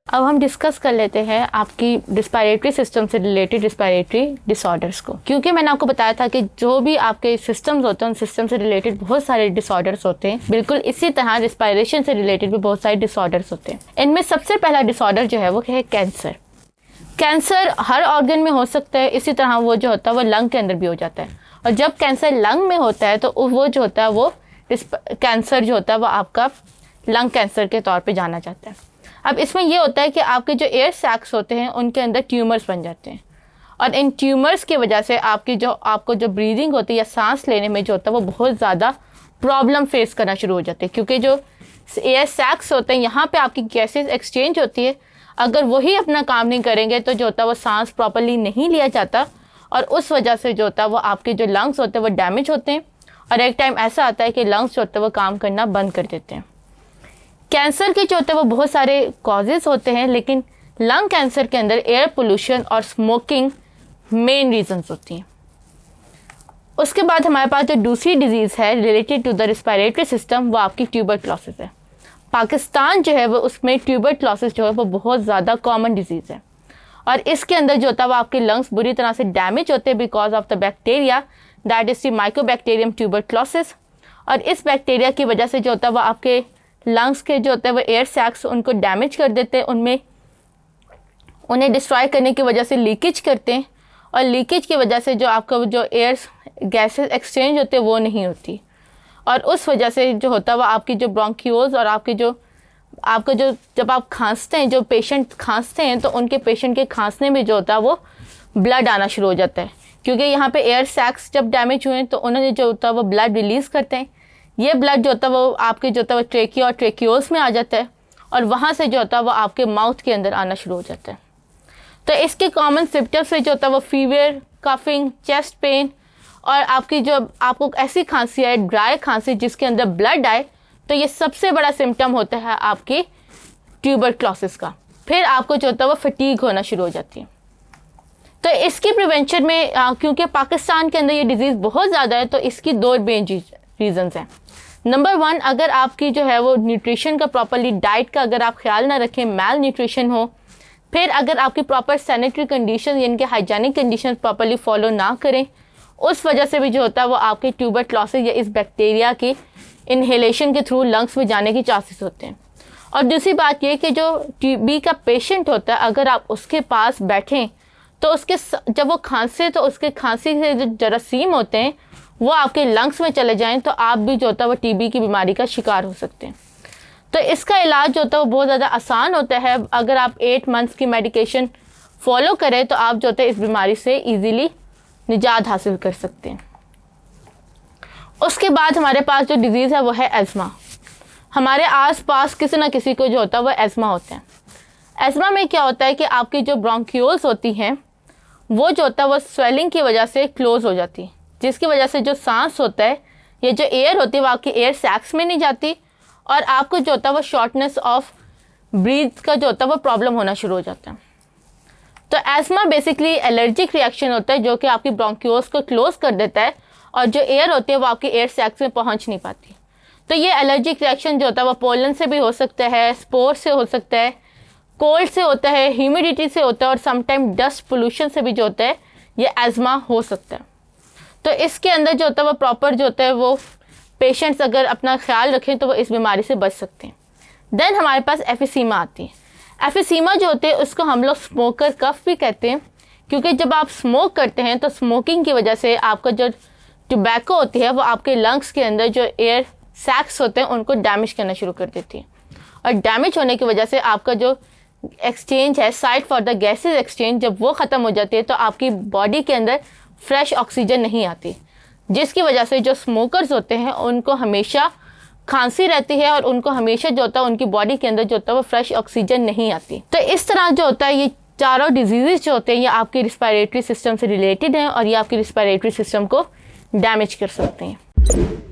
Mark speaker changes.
Speaker 1: अब हम डिस्कस कर लेते हैं आपकी रिस्पायरेटरी सिस्टम से रिलेटेड रिस्पायरेटरी डिसऑर्डर्स को, क्योंकि मैंने आपको बताया था कि जो भी आपके सिस्टम्स होते हैं उन सिस्टम से रिलेटेड बहुत सारे डिसऑर्डर्स होते हैं। बिल्कुल इसी तरह रिस्पायरेशन से रिलेटेड भी बहुत सारे डिसऑर्डर्स होते हैं। इनमें सबसे पहला डिसऑर्डर जो है वो है कैंसर। कैंसर हर ऑर्गन में हो सकता है, इसी तरह वो जो होता है वो लंग के अंदर भी हो जाता है। और जब कैंसर लंग में होता है तो वो जो होता है वो कैंसर जो होता है वो आपका लंग कैंसर के तौर पे जाना जाता है। अब इसमें ये होता है कि आपके जो एयर सैक्स होते हैं उनके अंदर ट्यूमर्स बन जाते हैं, और इन ट्यूमर्स की वजह से आपको जो ब्रीदिंग होती है या सांस लेने में जो होता है वो बहुत ज़्यादा प्रॉब्लम फेस करना शुरू हो जाते हैं, क्योंकि जो एयर सैक्स होते हैं यहाँ पे आपकी गैसेज एक्सचेंज होती है। अगर वही अपना काम नहीं करेंगे तो जो होता है वो सांस प्रॉपरली नहीं लिया जाता, और उस वजह से जो होता है वो आपके जो लंग्स होते हैं वो डैमेज होते हैं, और एक टाइम ऐसा आता है कि लंग्स जो होते हैं वो काम करना बंद कर देते हैं। कैंसर के जो होते हैं वो बहुत सारे कॉजेज़ होते हैं, लेकिन लंग कैंसर के अंदर एयर पोल्यूशन और स्मोकिंग मेन रीजंस होती हैं। उसके बाद हमारे पास जो दूसरी डिजीज़ है related to the respiratory system वो आपकी ट्यूबरक्लोसिस है। पाकिस्तान जो है वो उसमें ट्यूबरक्लोसिस जो है वो बहुत ज़्यादा कॉमन डिजीज़ है, और इसके अंदर जो होता है वो आपके लंग्स बुरी तरह से डैमेज होते हैं because of the bacteria that is the Mycobacterium tuberculosis. और इस बैक्टीरिया की वजह से जो होता है वो आपके लंग्स के जो होते हैं वो एयर सैक्स उनको डैमेज कर देते हैं, उन्हें डिस्ट्रॉय करने की वजह से लीकेज करते हैं, और लीकेज की वजह से जो आपका जो एयर गैसेस एक्सचेंज होते हैं वो नहीं होती, और उस वजह से जो होता है वो आपकी जो ब्रोंक्यूल्स और आपका जो जब आप खांसते हैं, जो पेशेंट खांसते हैं तो उनके पेशेंट के खांसने में जो होता है वो ब्लड आना शुरू हो जाता है, क्योंकि यहाँ पे एयर सैक्स जब डैमेज हुए तो उन्होंने जो होता है वो ब्लड रिलीज़ करते हैं। ये ब्लड जो होता है वो आपके जो होता है वो ट्रेकिया और ट्रेकियोस में आ जाता है, और वहाँ से जो होता है वो आपके माउथ के अंदर आना शुरू हो जाता है। तो इसके कॉमन सिम्टम्स में जो होता है वो फीवर, कफिंग, चेस्ट पेन, और आपको ऐसी खांसी है ड्राई खांसी जिसके अंदर ब्लड आए, तो ये सबसे बड़ा सिम्टम होता है आपकी ट्यूबरक्लोसिस का। फिर आपको जो होता है वो फटीग होना शुरू हो जाती है। तो इसकी प्रिवेंशन में क्योंकि पाकिस्तान के अंदर ये डिज़ीज़ बहुत ज़्यादा है तो इसकी दो मेन रीजंस हैं। नंबर 1, अगर आपकी जो है वो न्यूट्रिशन का प्रॉपरली डाइट का अगर आप ख्याल ना रखें, मैल न्यूट्रिशन हो, फिर अगर आपकी प्रॉपर सैनिटरी कंडीशन यानी कि हाइजीनिक कंडीशन प्रॉपरली फॉलो ना करें, उस वजह से भी जो होता है वो आपके ट्यूबरक्लोसिस या इस बैक्टीरिया की इनहेलेशन के थ्रू लंग्स में जाने की चांसेस होते हैं। और दूसरी बात ये कि जो टीबी का पेशेंट होता है अगर आप उसके पास बैठें तो जब वो खांसे तो उसके खांसी से जो जरासीम होते हैं वो आपके लंग्स में चले जाएं तो आप भी जो होता है वो टीबी की बीमारी का शिकार हो सकते हैं। तो इसका इलाज जो होता है वो बहुत ज़्यादा आसान होता है। अगर आप 8 मंथ्स की मेडिकेशन फॉलो करें तो आप जो होता है इस बीमारी से इजीली निजात हासिल कर सकते हैं। उसके बाद हमारे पास जो डिज़ीज़ है वो है एज़मा। हमारे आसपास किसी ना किसी को जो होता है वो एज़मा होता है। एज़मा में क्या होता है कि आपकी जो ब्रोंक्यूल्स होती हैं वो जो होता है वो स्वेलिंग की वजह से क्लोज़ हो जाती है, जिसकी वजह से जो सांस होता है या जो एयर होती है वो आपकी एयर सैक्स में नहीं जाती, और आपको जो होता है वो शॉर्टनेस ऑफ ब्रीथ का जो होता है वो प्रॉब्लम होना शुरू हो जाता है। तो एज़मा बेसिकली एलर्जिक रिएक्शन होता है जो कि आपकी ब्रोंक्यूल्स को क्लोज़ कर देता है, और जो एयर होती है वो आपकी एयर सैक्स में पहुंच नहीं पाती। तो ये एलर्जिक रिएक्शन जो होता है वो पोलन से भी हो सकता है, स्पोर से हो सकता है, कोल्ड से होता है, ह्यूमिडिटी से होता है, और समटाइम डस्ट पोल्यूशन से भी जो होता है ये एज़मा हो सकता है। तो इसके अंदर जो होता है वो प्रॉपर जो होता है वो पेशेंट्स अगर अपना ख्याल रखें तो वो इस बीमारी से बच सकते हैं। देन हमारे पास एफिसीमा आती है। एफिसीमा जो होते हैं उसको हम लोग स्मोकर कफ भी कहते हैं, क्योंकि जब आप स्मोक करते हैं तो स्मोकिंग की वजह से आपका जो टोबैको होती है वो आपके लंग्स के अंदर जो एयर सैक्स होते हैं उनको डैमेज करना शुरू कर देती है, और डैमेज होने की वजह से आपका जो एक्सचेंज है site for the gases exchange, जब वो ख़त्म हो जाती है तो आपकी बॉडी के अंदर फ्रेश ऑक्सीजन नहीं आती, जिसकी वजह से जो स्मोकर्स होते हैं उनको हमेशा खांसी रहती है, और उनको हमेशा जो होता है उनकी बॉडी के अंदर जो होता है वो फ्रेश ऑक्सीजन नहीं आती। तो इस तरह जो होता है ये चारों डिजीज़ जो होते हैं ये आपकी रिस्पायरेटरी सिस्टम से रिलेटेड हैं, और ये आपकी रिस्पायरेटरी सिस्टम को डैमेज कर सकते हैं।